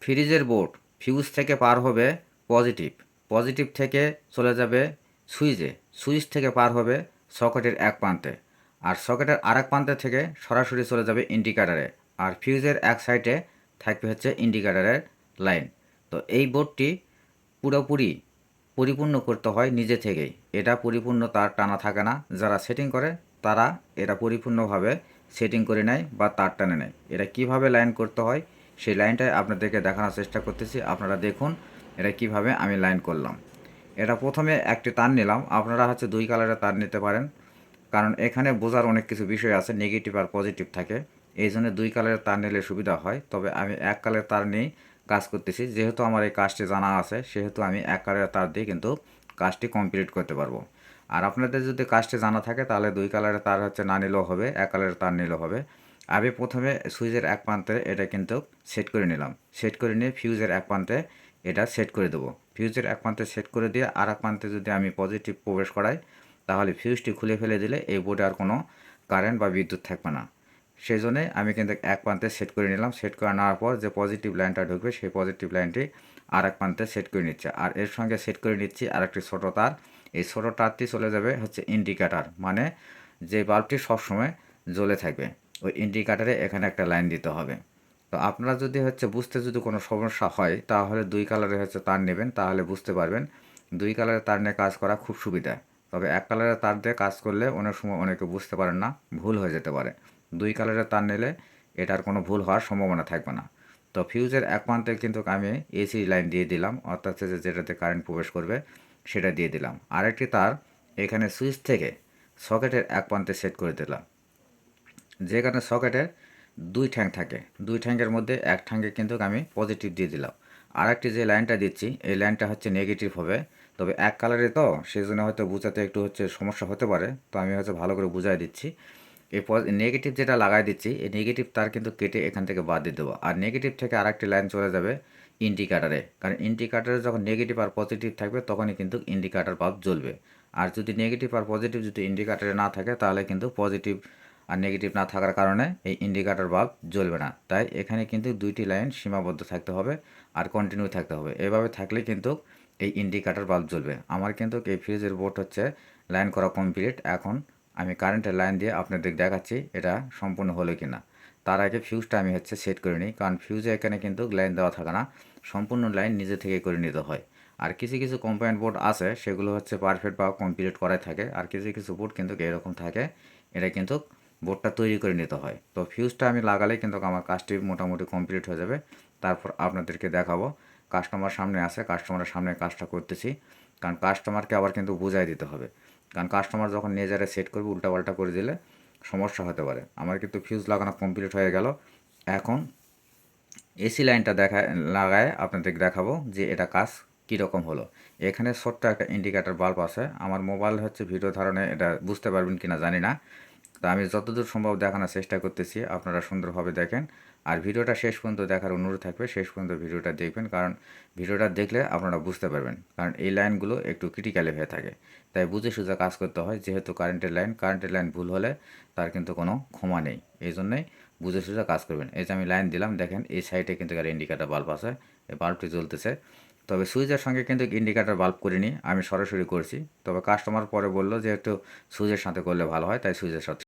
ফ্রিজের board fuse থেকে পার হবে পজিটিভ, পজিটিভ থেকে চলে যাবে সুইচে, সুইচ থেকে পার হবে সকেটের এক প্রান্তে, আর সকেটের আরেক প্রান্তে থেকে সরাসরি চলে যাবে ইন্ডিকেটারে, আর ফিউজের এক সাইডে থাকবে হচ্ছে ইন্ডিকেটারের লাইন। তো এই বোর্ডটি পুরোপুরি পরিপূর্ণ করতে হয় নিজে থেকেই, এটা পরিপূর্ণ তার টানা থাকে না। যারা সেটিং করে তারা এটা পরিপূর্ণভাবে সেটিং করে নেয় বা তার টানে নেয়। এটা কিভাবে লাইন করতে হয় সেই লাইনটাই আপনাদেরকে দেখানোর চেষ্টা করতেছি। আপনারা দেখুন এটা কিভাবে আমি লাইন করলাম। এটা প্রথমে একটি তার নিলাম, আপনারা হচ্ছে দুই কালারের তার নিতে পারেন, কারণ এখানে বোঝার অনেক কিছু বিষয় আছে, নেগেটিভ আর পজিটিভ থাকে, এই জন্য দুই কালারের তার নিলে সুবিধা হয়। তবে আমি এক কালারের তার নিয়েই কাজ করতেছি, যেহেতু আমার এই কাজটি জানা আছে সেহেতু আমি এক কালারের তার দিয়ে কিন্তু কাজটি কমপ্লিট করতে পারবো। আর আপনাদের যদি কাজটি জানা থাকে তাহলে দুই কালারের তার হচ্ছে না নিলেও হবে, এক কালারের তার নিলেও হবে। আমি প্রথমে সুইচের এক প্রান্তে এটা কিন্তু সেট করে নিলাম, সেট করে নিয়ে ফিউজের এক প্রান্তে এটা সেট করে দেবো। ফিউজের এক প্রান্তে সেট করে দিয়ে আর এক প্রান্তে যদি আমি পজিটিভ প্রবেশ করাই তাহলে ফিউজটি খুলে ফেলে দিলে এই বোর্ডে আর কোনো কারেন্ট বা বিদ্যুৎ থাকবে না। সেই জন্যে আমি কিন্তু এক প্রান্তে সেট করে নিলাম। সেট করে নেওয়ার পর যে পজিটিভ লাইনটা ঢুকবে সেই পজিটিভ লাইনটি আর এক প্রান্তে সেট করে নিচ্ছে, আর এর সঙ্গে সেট করে নিচ্ছি আরেকটি ছোটো তার। এই ছোটো তারটি চলে যাবে হচ্ছে ইন্ডিকেটার, মানে যে বাল্বটি সবসময় জ্বলে থাকবে ওই ইন্ডিকেটারে এখানে একটা লাইন দিতে হবে। তো আপনারা যদি হচ্ছে বুঝতে যদি কোনো সমস্যা হয় তাহলে দুই কালারের হচ্ছে তার নেবেন, তাহলে বুঝতে পারবেন। দুই কালারের তার নিয়ে কাজ করা খুব সুবিধা। তবে এক কালারের তার দিয়ে কাজ করলে অনেক সময় অনেকে বুঝতে পারেন না, ভুল হয়ে যেতে পারে। দুই কালারের তার নিলে এটার কোনো ভুল হওয়ার সম্ভাবনা থাকবে না। তো ফিউজের এক প্রান্তে কিন্তু আমি এসি লাইন দিয়ে দিলাম, অর্থাৎ যেটাতে কারেন্ট প্রবেশ করবে সেটা দিয়ে দিলাম। আরেকটি তার এখানে সুইচ থেকে সকেটের এক প্রান্তে সেট করে দিলাম, যেখানে সকেটের দুই ঠ্যাং থাকে, দুই ঠ্যাঙ্গের মধ্যে এক ঠ্যাঙ্গে কিন্তু আমি পজিটিভ দিয়ে দিলাম। আর একটি যে লাইনটা দিচ্ছি এই লাইনটা হচ্ছে নেগেটিভ হবে। তবে এক কালারে তো সেই জন্য হয়তো বোঝাতে একটু হচ্ছে সমস্যা হতে পারে, তো আমি হচ্ছে ভালো করে বুঝাই দিচ্ছি। এই নেগেটিভ যেটা লাগাই দিচ্ছি এই নেগেটিভ তার কিন্তু কেটে এখান থেকে বাদ দিয়ে দেবো, আর নেগেটিভ থেকে আরেকটি লাইন চলে যাবে ইন্ডিকেটারে, কারণ ইন্ডিকেটারে যখন নেগেটিভ আর পজিটিভ থাকবে তখনই কিন্তু ইন্ডিকেটার বাল্ব জ্বলবে। আর যদি নেগেটিভ আর পজিটিভ যদি ইন্ডিকেটারে না থাকে তাহলে কিন্তু পজিটিভ আর নেগেটিভ না থাকার কারণে এই ইন্ডিকেটর বাল্ব জ্বলবে না। তাই এখানে কিন্তু দুইটি লাইন সীমাবদ্ধ থাকতে হবে আর কন্টিনিউ থাকতে হবে, এভাবে থাকলে কিন্তু এই ইন্ডিকেটর বাল্ব জ্বলবে। আমার কিন্তু এই ফ্রিজের বোর্ড হচ্ছে লাইন করা কমপ্লিট। এখন আমি কারেন্টের লাইন দিয়ে আপনাদের দেখাচ্ছি এটা সম্পূর্ণ হলো কি না। তার আগে ফিউজটা আমি হচ্ছে সেট করে নিই, কারণ ফিউজে এখানে কিন্তু লাইন দেওয়া থাকে না, সম্পূর্ণ লাইন নিজে থেকে করে নিতে হয়। আর কিছু কিছু কোম্পানির বোর্ড আছে সেগুলো হচ্ছে পারফেক্ট বা কমপ্লিট করাই থাকে, আর কিছু কিছু বোর্ড কিন্তু এরকম থাকে, এটা কিন্তু বোর্ডটা তৈরি করে নিতে হয়। তো ফিউজটা আমি লাগালে কিন্তু আমার কাজটি মোটামুটি কমপ্লিট হয়ে যাবে। তারপর আপনাদেরকে দেখাবো, কাস্টমার সামনে আছে, কাস্টমারের সামনে কাজটা করতেছি, কারণ কাস্টমারকে আবার কিন্তু বুঝাই দিতে হবে, কারণ কাস্টমার যখন নিয়ে যারা সেট করবে উল্টাপাল্টা করে দিলে সমস্যা হতে পারে। আমার কিন্তু ফিউজ লাগানো কমপ্লিট হয়ে গেল। এখন এসি লাইনটা লাগায় আপনাদের দেখাবো যে এটা কাজ কীরকম হলো। এখানে ছোট্ট একটা ইন্ডিকেটর বাল্ব আছে, আমার মোবাইল হচ্ছে ভিডিও ধারণে এটা বুঝতে পারবেন কিনা জানি না, তো আমি যতদূর সম্ভব দেখানোর চেষ্টা করতেছি, আপনারা সুন্দরভাবে দেখেন। আর ভিডিওটা শেষ পর্যন্ত দেখার অনুরোধ থাকবে, শেষ পর্যন্ত ভিডিওটা দেখবেন, কারণ ভিডিওটা দেখলে আপনারা বুঝতে পারবেন, কারণ এই লাইনগুলো একটু ক্রিটিক্যালি হয়ে থাকে, তাই বুঝে সুঝে কাজ করতে হয়। যেহেতু কারেন্টের লাইন ভুল হলে তার কিন্তু কোনো ক্ষমা নেই, এই জন্যই বুঝে সুঝে কাজ করবেন। এই যে আমি লাইন দিলাম, দেখেন এই সাইডে কিন্তু আর ইন্ডিকেটার বাল্ব আছে, এই বাল্বটি জ্বলতেছে। তবে সুইচের সঙ্গে কিন্তু ইন্ডিকেটার বাল্ব করিনি, আমি সরাসরি করছি। তবে কাস্টমার পরে বললো যে একটু সুইচের সাথে করলে ভালো হয়, তাই সুইচের সাথে